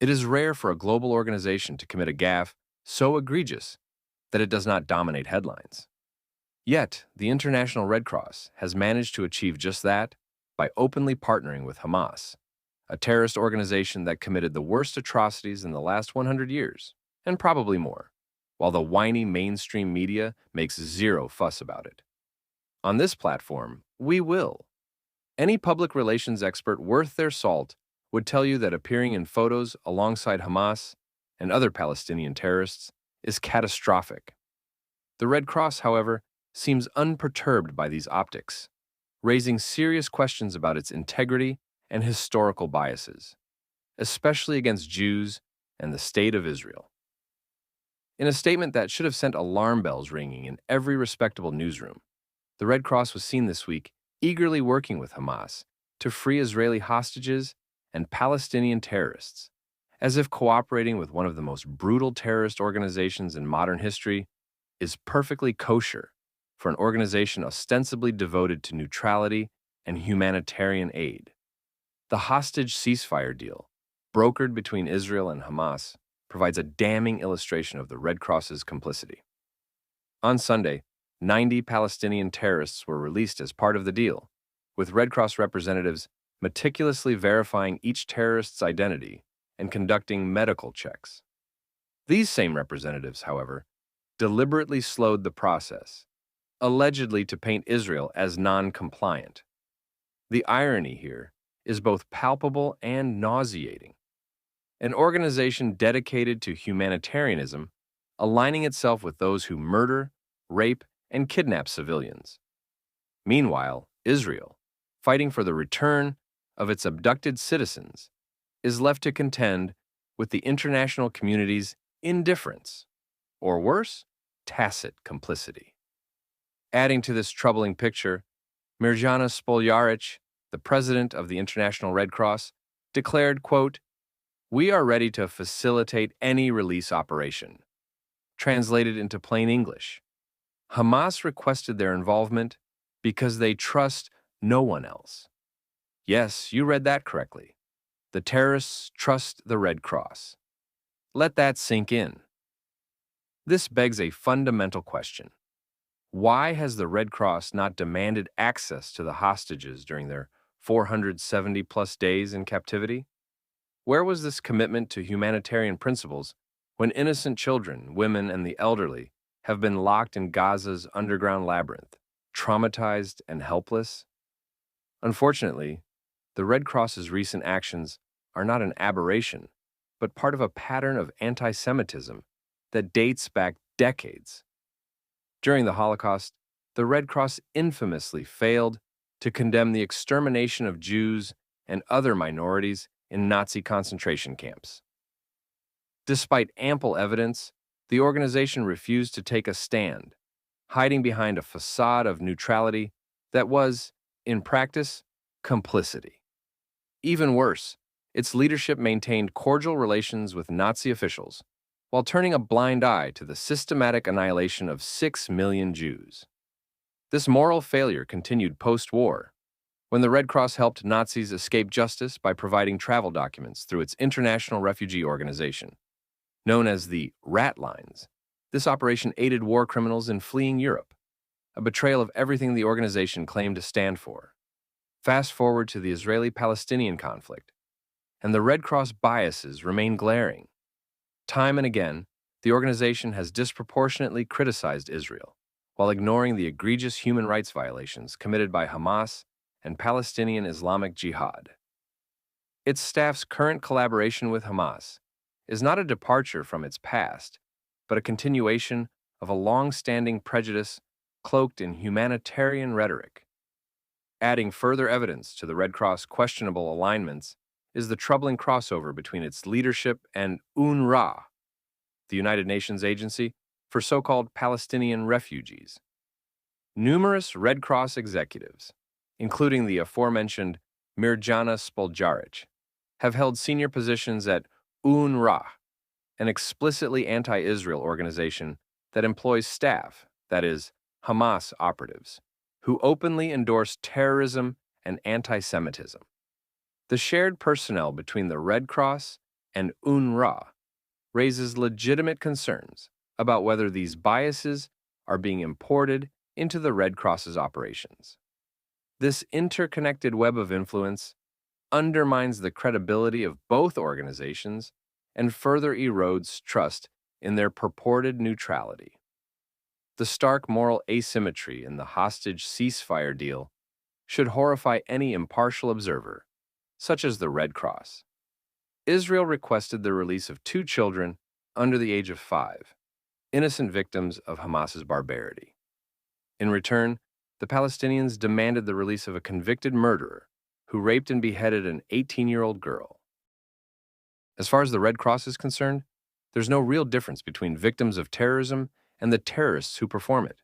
It is rare for a global organization to commit a gaffe so egregious that it does not dominate headlines. Yet, the International Red Cross has managed to achieve just that by openly partnering with Hamas, a terrorist organization that committed the worst atrocities in the last 100 years, and probably more, while the whiny mainstream media makes zero fuss about it. On this platform, we will. Any public relations expert worth their salt would tell you that appearing in photos alongside Hamas and other Palestinian terrorists is catastrophic. The Red Cross, however, seems unperturbed by these optics, raising serious questions about its integrity and historical biases, especially against Jews and the State of Israel. In a statement that should have sent alarm bells ringing in every respectable newsroom, the Red Cross was seen this week eagerly working with Hamas to free Israeli hostages and Palestinian terrorists, as if cooperating with one of the most brutal terrorist organizations in modern history is perfectly kosher for an organization ostensibly devoted to neutrality and humanitarian aid. The hostage ceasefire deal, brokered between Israel and Hamas, provides a damning illustration of the Red Cross's complicity. On Sunday, 90 Palestinian terrorists were released as part of the deal, with Red Cross representatives meticulously verifying each terrorist's identity and conducting medical checks. These same representatives, however, deliberately slowed the process, allegedly to paint Israel as non-compliant. The irony here is both palpable and nauseating. An organization dedicated to humanitarianism aligning itself with those who murder, rape, and kidnap civilians. Meanwhile, Israel, fighting for the return of its abducted citizens, is left to contend with the international community's indifference, or worse, tacit complicity. Adding to this troubling picture, Mirjana Spoljaric, the president of the International Red Cross, declared, quote, "We are ready to facilitate any release operation." Translated into plain English, Hamas requested their involvement because they trust no one else. Yes, you read that correctly. The terrorists trust the Red Cross. Let that sink in. This begs a fundamental question. Why has the Red Cross not demanded access to the hostages during their 470-plus days in captivity? Where was this commitment to humanitarian principles when innocent children, women, and the elderly have been locked in Gaza's underground labyrinth, traumatized and helpless? Unfortunately, the Red Cross's recent actions are not an aberration, but part of a pattern of anti-Semitism that dates back decades. During the Holocaust, the Red Cross infamously failed to condemn the extermination of Jews and other minorities in Nazi concentration camps. Despite ample evidence, the organization refused to take a stand, hiding behind a facade of neutrality that was, in practice, complicity. Even worse, its leadership maintained cordial relations with Nazi officials, while turning a blind eye to the systematic annihilation of 6 million Jews. This moral failure continued post-war, when the Red Cross helped Nazis escape justice by providing travel documents through its International Refugee Organization. Known as the Rat Lines, this operation aided war criminals in fleeing Europe, a betrayal of everything the organization claimed to stand for. Fast forward to the Israeli-Palestinian conflict, and the Red Cross biases remain glaring. Time and again, the organization has disproportionately criticized Israel, while ignoring the egregious human rights violations committed by Hamas and Palestinian Islamic Jihad. Its staff's current collaboration with Hamas is not a departure from its past, but a continuation of a long-standing prejudice cloaked in humanitarian rhetoric. Adding further evidence to the Red Cross' questionable alignments is the troubling crossover between its leadership and UNRWA, the United Nations Agency for so-called Palestinian refugees. Numerous Red Cross executives, including the aforementioned Mirjana Spoljaric, have held senior positions at UNRWA, an explicitly anti-Israel organization that employs staff, that is, Hamas operatives, who openly endorse terrorism and anti-Semitism. The shared personnel between the Red Cross and UNRWA raises legitimate concerns about whether these biases are being imported into the Red Cross's operations. This interconnected web of influence undermines the credibility of both organizations and further erodes trust in their purported neutrality. The stark moral asymmetry in the hostage ceasefire deal should horrify any impartial observer, such as the Red Cross. Israel requested the release of 2 children under the age of 5, innocent victims of Hamas's barbarity. In return, the Palestinians demanded the release of a convicted murderer who raped and beheaded an 18-year-old girl. As far as the Red Cross is concerned, there's no real difference between victims of terrorism and the terrorists who perform it.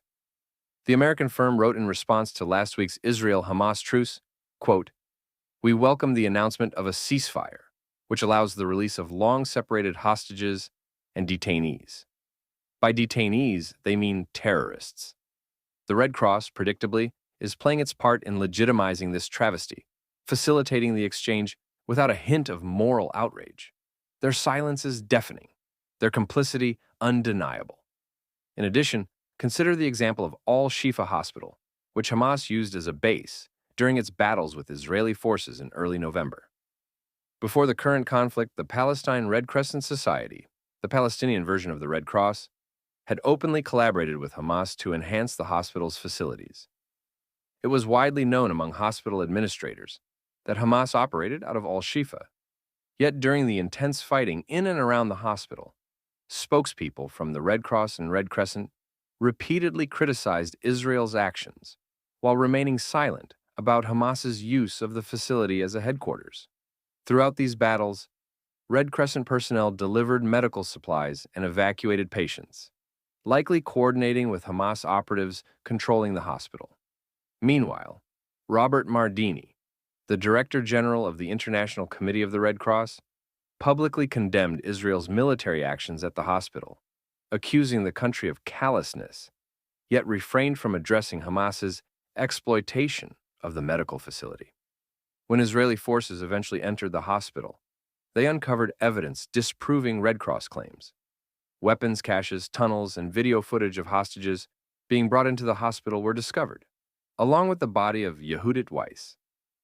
The American firm wrote in response to last week's Israel-Hamas truce, quote, "We welcome the announcement of a ceasefire, which allows the release of long-separated hostages and detainees." By detainees, they mean terrorists. The Red Cross, predictably, is playing its part in legitimizing this travesty, facilitating the exchange without a hint of moral outrage. Their silence is deafening, their complicity undeniable. In addition, consider the example of Al-Shifa Hospital, which Hamas used as a base during its battles with Israeli forces in early November. Before the current conflict, the Palestine Red Crescent Society, the Palestinian version of the Red Cross, had openly collaborated with Hamas to enhance the hospital's facilities. It was widely known among hospital administrators that Hamas operated out of Al-Shifa. Yet during the intense fighting in and around the hospital, spokespeople from the Red Cross and Red Crescent repeatedly criticized Israel's actions while remaining silent about Hamas's use of the facility as a headquarters. Throughout these battles, Red Crescent personnel delivered medical supplies and evacuated patients, likely coordinating with Hamas operatives controlling the hospital. Meanwhile, Robert Mardini, the Director General of the International Committee of the Red Cross, publicly condemned Israel's military actions at the hospital, accusing the country of callousness, yet refrained from addressing Hamas's exploitation of the medical facility. When Israeli forces eventually entered the hospital, they uncovered evidence disproving Red Cross claims. Weapons caches, tunnels, and video footage of hostages being brought into the hospital were discovered, along with the body of Yehudit Weiss,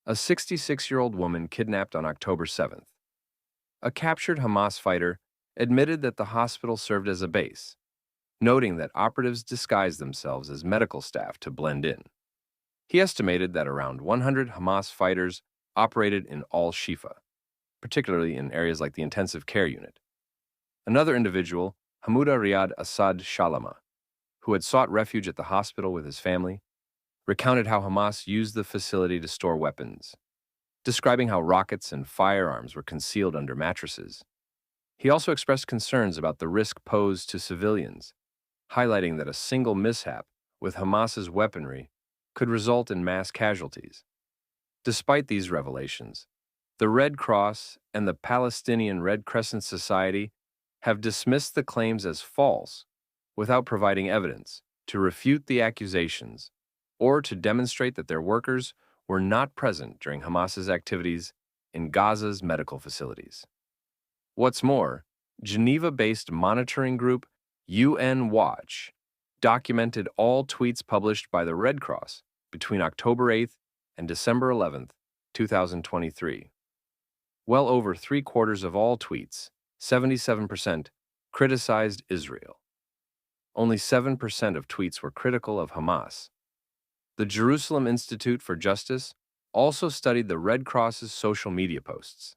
a 66-year-old woman kidnapped on October 7th. A captured Hamas fighter admitted that the hospital served as a base, noting that operatives disguised themselves as medical staff to blend in. He estimated that around 100 Hamas fighters operated in Al-Shifa, particularly in areas like the intensive care unit. Another individual, Hamouda Riyad Assad Shalama, who had sought refuge at the hospital with his family, recounted how Hamas used the facility to store weapons, describing how rockets and firearms were concealed under mattresses. He also expressed concerns about the risk posed to civilians, highlighting that a single mishap with Hamas's weaponry could result in mass casualties. Despite these revelations, the Red Cross and the Palestinian Red Crescent Society have dismissed the claims as false without providing evidence to refute the accusations or to demonstrate that their workers were not present during Hamas's activities in Gaza's medical facilities. What's more, Geneva-based monitoring group UN Watch documented all tweets published by the Red Cross between October 8th and December 11th, 2023. Well over 3/4 of all tweets, 77%, criticized Israel. Only 7% of tweets were critical of Hamas. The Jerusalem Institute for Justice also studied the Red Cross's social media posts.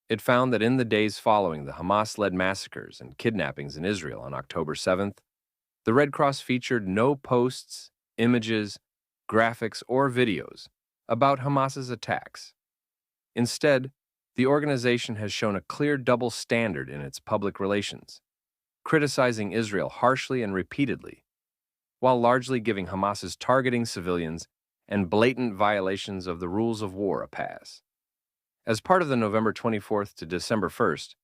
It found that in the days following the Hamas-led massacres and kidnappings in Israel on October 7th, the Red Cross featured no posts, images, graphics, or videos about Hamas's attacks. Instead, the organization has shown a clear double standard in its public relations, criticizing Israel harshly and repeatedly, while largely giving Hamas's targeting civilians and blatant violations of the rules of war a pass. As part of the November 24th to December 1st,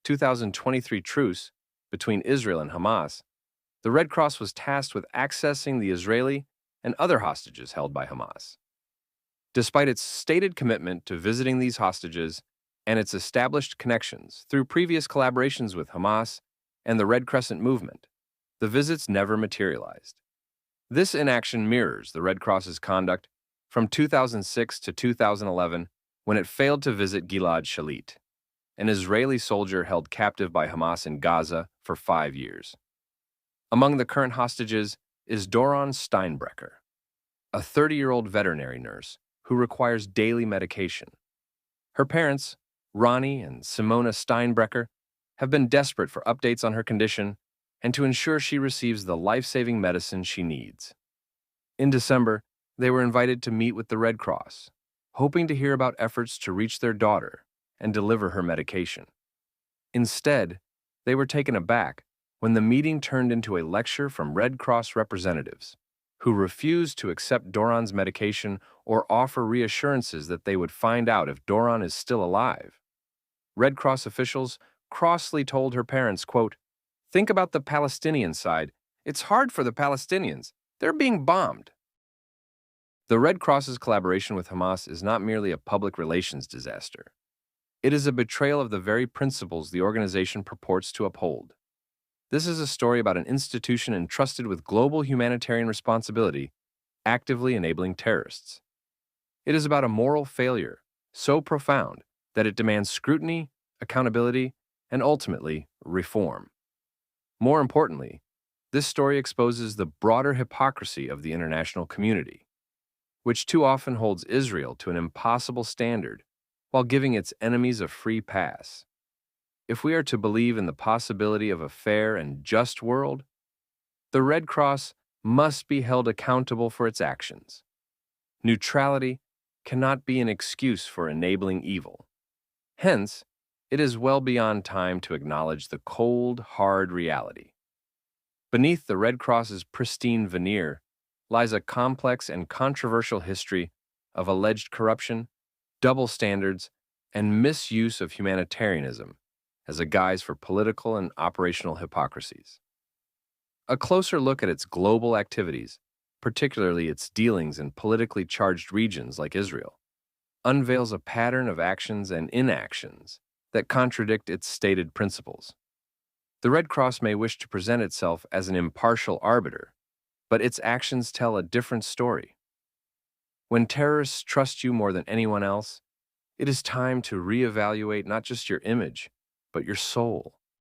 2023 truce between Israel and Hamas, the Red Cross was tasked with accessing the Israeli and other hostages held by Hamas. Despite its stated commitment to visiting these hostages and its established connections through previous collaborations with Hamas and the Red Crescent movement, the visits never materialized. This inaction mirrors the Red Cross's conduct from 2006 to 2011 when it failed to visit Gilad Shalit, an Israeli soldier held captive by Hamas in Gaza for 5 years. Among the current hostages is Doron Steinbrecher, a 30-year-old veterinary nurse who requires daily medication. Her parents, Ronnie and Simona Steinbrecher, have been desperate for updates on her condition and to ensure she receives the life-saving medicine she needs. In December, they were invited to meet with the Red Cross, hoping to hear about efforts to reach their daughter and deliver her medication. Instead, they were taken aback when the meeting turned into a lecture from Red Cross representatives, who refused to accept Doron's medication or offer reassurances that they would find out if Doron is still alive. Red Cross officials crossly told her parents, quote, "Think about the Palestinian side. It's hard for the Palestinians. They're being bombed." The Red Cross's collaboration with Hamas is not merely a public relations disaster. It is a betrayal of the very principles the organization purports to uphold. This is a story about an institution entrusted with global humanitarian responsibility, actively enabling terrorists. It is about a moral failure so profound that it demands scrutiny, accountability, and ultimately, reform. More importantly, this story exposes the broader hypocrisy of the international community, which too often holds Israel to an impossible standard while giving its enemies a free pass. If we are to believe in the possibility of a fair and just world, the Red Cross must be held accountable for its actions. Neutrality cannot be an excuse for enabling evil. Hence, it is well beyond time to acknowledge the cold, hard reality. Beneath the Red Cross's pristine veneer lies a complex and controversial history of alleged corruption, double standards, and misuse of humanitarianism as a guise for political and operational hypocrisies. A closer look at its global activities, particularly its dealings in politically charged regions like Israel, unveils a pattern of actions and inactions that contradict its stated principles. The Red Cross may wish to present itself as an impartial arbiter, but its actions tell a different story. When terrorists trust you more than anyone else, it is time to reevaluate not just your image, but your soul.